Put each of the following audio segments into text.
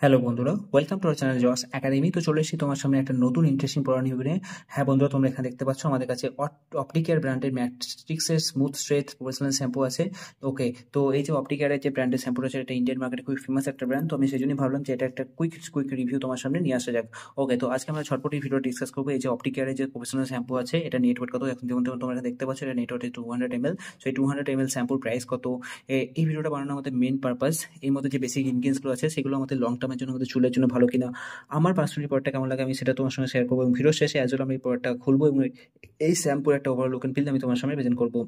Hello বন্ধুরা, welcome to our channel জস academy. তো চলে এসেছি তোমার সামনে একটা নতুন ইন্টারেস্টিং পড়া নিয়ে নিয়ে। হ্যাঁ বন্ধুরা, তোমরা এখানে দেখতে পাচ্ছ আমাদের কাছে অপটিকেয়ার ব্র্যান্ডের ম্যাট্রিক্সের স্মুথ স্ট্রেট প্রফেশনাল শ্যাম্পু আছে। ওকে, তো এই যে অপটিকেয়ারের যে ব্র্যান্ডের শ্যাম্পুটা আছে, এটা ইন্ডিয়ান মার্কেটে খুবই ফেমাস একটা ব্র্যান্ড। তো আমি সেই জন্যই ভাবলাম যে এটা একটা কুইক রিভিউ তোমার সামনে নিয়ে আসা যাক। ওকে, তো আজকে আমরা ঝটপট এই ভিডিও ডিসকাস করবো এই যে অপটিকেয়ারের যে প্রফেশনাল শ্যাম্পু আছে, এটা নেটওয়ার্ক কত। এখন যেমন তোমরা এখানে দেখতে পাচ্ছ, এটা নেটওয়ার্ক 200 ml। সো এই 200 ml শ্যাম্পুর প্রাইস কত, এই ভিডিওটা বানানোর আমাদের মেন পারপাস এর মধ্যে যে বেসিক ইনগ্রিডিয়েন্টসগুলো আছে সেগুলো আমাদের লং টার্মের জন্য, আমাদের চুলের জন্য ভালো কিনা, আমার পার্সোনালি প্রোডাক্টটা কেমন লাগে আমি সেটা তোমার সঙ্গে শেয়ার করবো, এবং ভিডিও শেষে অ্যাজ ওয়েল আমি এই প্রোডাক্টটা খুলবো এবং এই শ্যাম্পুর একটা ওভারঅল লুক এন্ড ফিল আমি তোমার সামনে প্রেজেন্ট করবো।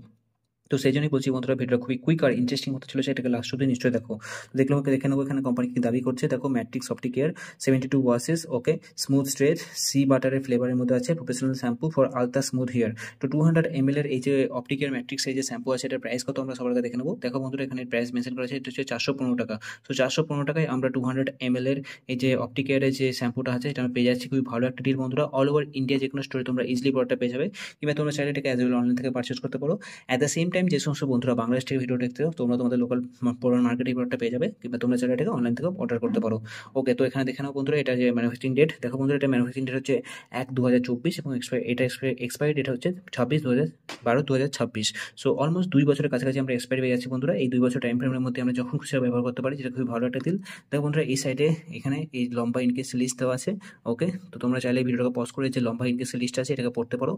তো সেই জন্যই বলছি বন্ধুরা, ভিডিওটা খুবই কুইক আর ইন্টারেস্টিং হতে চলেছে, এটাকে লাস্ট অব্দি নিশ্চয়ই দেখো। দেখলে ওকে দেখে নেবো এখানে কোম্পানি কি দাবি করছে। দেখো, Matrix Opticare 72 washes, okay, smooth straight shea বাটারের ফ্লেভারের মধ্যে আছে, professional shampoo for ultra smooth hair. তো 200 ml এর এই যে অপটিকেয়ার ম্যাট্রিক্স এই যে শ্যাম্পু আছে, এটার প্রাইস কত আমরা সবার আগে দেখে নেবো। দেখো বন্ধুরা, এখানে প্রাইস মেনশন করা আছে, এটা হচ্ছে 415 টাকা। তো 415 টাকায় আমরা 200 ml এর এই যে অপটিকেয়ারের যে শ্যাম্পুটা আছে এটা আমরা পেয়ে যাচ্ছি। খুবই ভালো একটা ডিল বন্ধুরা। অল ওভার ইন্ডিয়া যে কোনো স্টোরে তোমরা ইজিলি প্রোডাক্টটা পেয়ে যাবে, কিংবা তোমরা চাইলে এটাকে অ্যাজ ওয়েল অনলাইন থেকে পারচেস করতে পারো। অ্যাট দ্য সেম টাইম যে সমস্ত বন্ধুরা বাংলাদেশ থেকে ভিডিও দেখতে চাও, তোমরা তোমাদের লোকাল পুরান মার্কেটে প্রোডাক্টটা পেয়ে যাবে, কিংবা তোমরা চাইলে এটাকে অনলাইন থেকে অর্ডার করতে পারো। ওকে, তো এখানে দেখে নাও বন্ধুরা, এটা যে ম্যানুফ্যাকচারিং ডেট, দেখো বন্ধুরা, এটা ম্যানুফ্যাকচারিং ডেট হচ্ছে 1/2024 এবং এক্সপায়ারি ডেট হচ্ছে 26/12/2026। সো অলমোস্ট 2 বছরের কাছাকাছি আমরা এক্সপায়ারি পেয়ে যাচ্ছি বন্ধুরা। এই 2 বছর টাইম ফ্রেমের মধ্যে আমরা যখন খুশি ব্যবহার করতে পারি, যেটা খুবই ভালো একটা দিল। দেখো বন্ধুরা, এই সাইডে এখানে এই লম্বা ইনকেস লিস্ট দেওয়া আছে। ওকে, তো তোমরা চাইলে ভিডিওটাকে পজ করে যে লম্বা ইনকেস লিস্ট আছে এটাকে পড়তে পারো।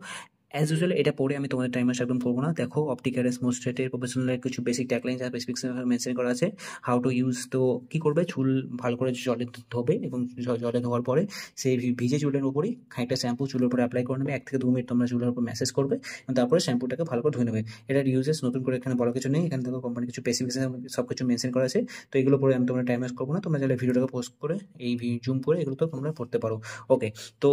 অ্যাজ ইউজুয়াল এটা পড়ে আমি তোমাদের টাইম একদম করবো না। দেখো, অপটিক্যালের স্মুথ স্ট্রেটের প্রফেশনালের কিছু বেসিক ট্যাগলাইন আর স্পেসিফিক্স মেনশন করা আছে। হাউ টু ইউজ, তো কী করবে, চুল ভালো করে জলে ধোবে এবং জলে ধোয়ার পরে সেই ভিজে চুলের উপরেই খানিকটা শ্যাম্পু চুলের উপরে অ্যাপ্লাই করে নেবে। 1 থেকে 2 মিনিট তোমরা চুলের উপর ম্যাসেজ করবে এবং তারপরে শ্যাম্পুটাকে ভালো করে ধুয়ে নেবে। এটার ইউজেস নতুন করে এখানে বড় কিছু নেই, এখানে দেখো কোম্পানি কিছু স্পেসিফিক্স সব কিছু মেনশন করা আছে। তো এগুলো পরে আমি তোমরা টাইম ওয়েস্ট করবো না, তোমরা চাইলে ভিডিওটাকে পোস্ট করে এই জুম করে এগুলো তো তোমরা পড়তে পারো। ওকে, তো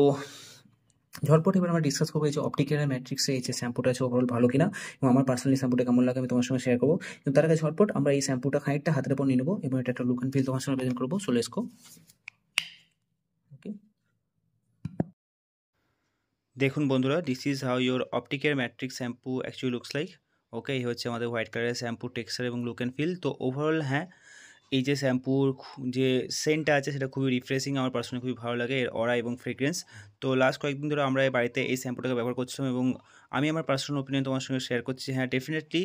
ঝটপট এবার আমরা ডিসকাস করবো এই যে অপটিক্যাল ম্যাট্রিক্সে এই যে শ্যাম্পুটা আছে ওভারঅল ভালো কিনা, এবং আমার পার্সোনালি শ্যাম্পুটা কেমন লাগে আমি তোমার সঙ্গে শেয়ার করবো। কিন্তু তার আগে ঝটপট আমরা এই শ্যাম্পুটা খানিকটা হাতের উপর নিয়ে নেবো এবং এটা একটা লুক অ্যান্ড ফিল তোমার সঙ্গে প্রেজেন্ট করবো। So let's go. ওকে, দেখুন বন্ধুরা, this is how your optical matrix shampoo actually looks like. Okay, এই হচ্ছে আমাদের হোয়াইট কালারের শ্যাম্পু টেক্সচার এবং লুক অ্যান্ড ফিল। তো ওভারঅল হ্যাঁ, এই যে শ্যাম্পুর যে সেন্টটা আছে সেটা খুবই রিফ্রেশিং, আমার পার্সোনালি খুবই ভালো লাগে এর অরা এবং ফ্রেগ্রেন্স। তো লাস্ট কয়েকদিন ধরে আমরা এই বাড়িতে এই শ্যাম্পুটাকে ব্যবহার করছিলাম এবং আমি আমার পার্সোনাল ওপিনিয়ন তোমার সঙ্গে শেয়ার করছি। হ্যাঁ, ডেফিনেটলি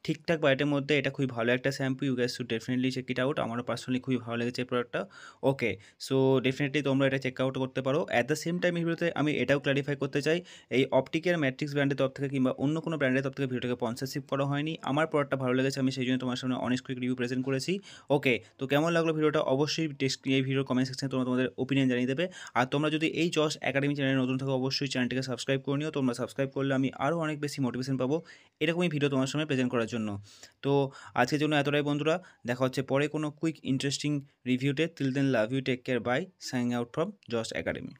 ঠিকঠাক বাজেটের মধ্যে এটা খুবই ভালো একটা shampoo. You guys should definitely check it out. আমারও পার্সোনালি খুবই ভালো লেগেছে এই প্রোডাক্টটা। ওকে, সো ডেফিনেটলি তোমরা এটা চেক আউট করতে পারো। অ্যাট দ্য সেম টাইম এই ভিডিওতে আমি এটাও ক্ল্যারিফাই করতে চাই, এই অপটিকের ম্যাট্রিক্স ব্র্যান্ডের তরফ থেকে কিংবা অন্য কোনো ব্র্যান্ডের তরফ থেকে ভিডিওটাকে স্পন্সরশিপ করা হয়নি। আমার প্রোডাক্টটা ভালো লেগেছে, আমি সেই জন্য তোমার সামনে অনেক কুইক রিভিউ প্রেজেন্ট করেছি। ওকে, তো কেমন লাগলো ভিডিওটা অবশ্যই এই ভিডিওর কমেন্ট সেকশনে তোমরা তোমাদের ওপিনিয়ন জানিয়ে দেবে। আর তোমরা যদি এই জস একাডেমি চ্যানেলে নতুন থাকো, অবশ্যই চ্যানেলটিকে সাবস্ক্রাইব করে নিও। তোমরা সাবস্ক্রাইব করলে আমি আরও অনেক বেশি মোটিভেশন পাবো এরকমই ভিডিও তোমার সামনে প্রেজেন্ট করার জন্য। তো আজকের জন্য এতটাই বন্ধুরা, দেখা হচ্ছে পরে কোনো কুইক ইন্টারেস্টিং রিভিউতে। Till then, love you, take care, bye, signing out from Jos academy.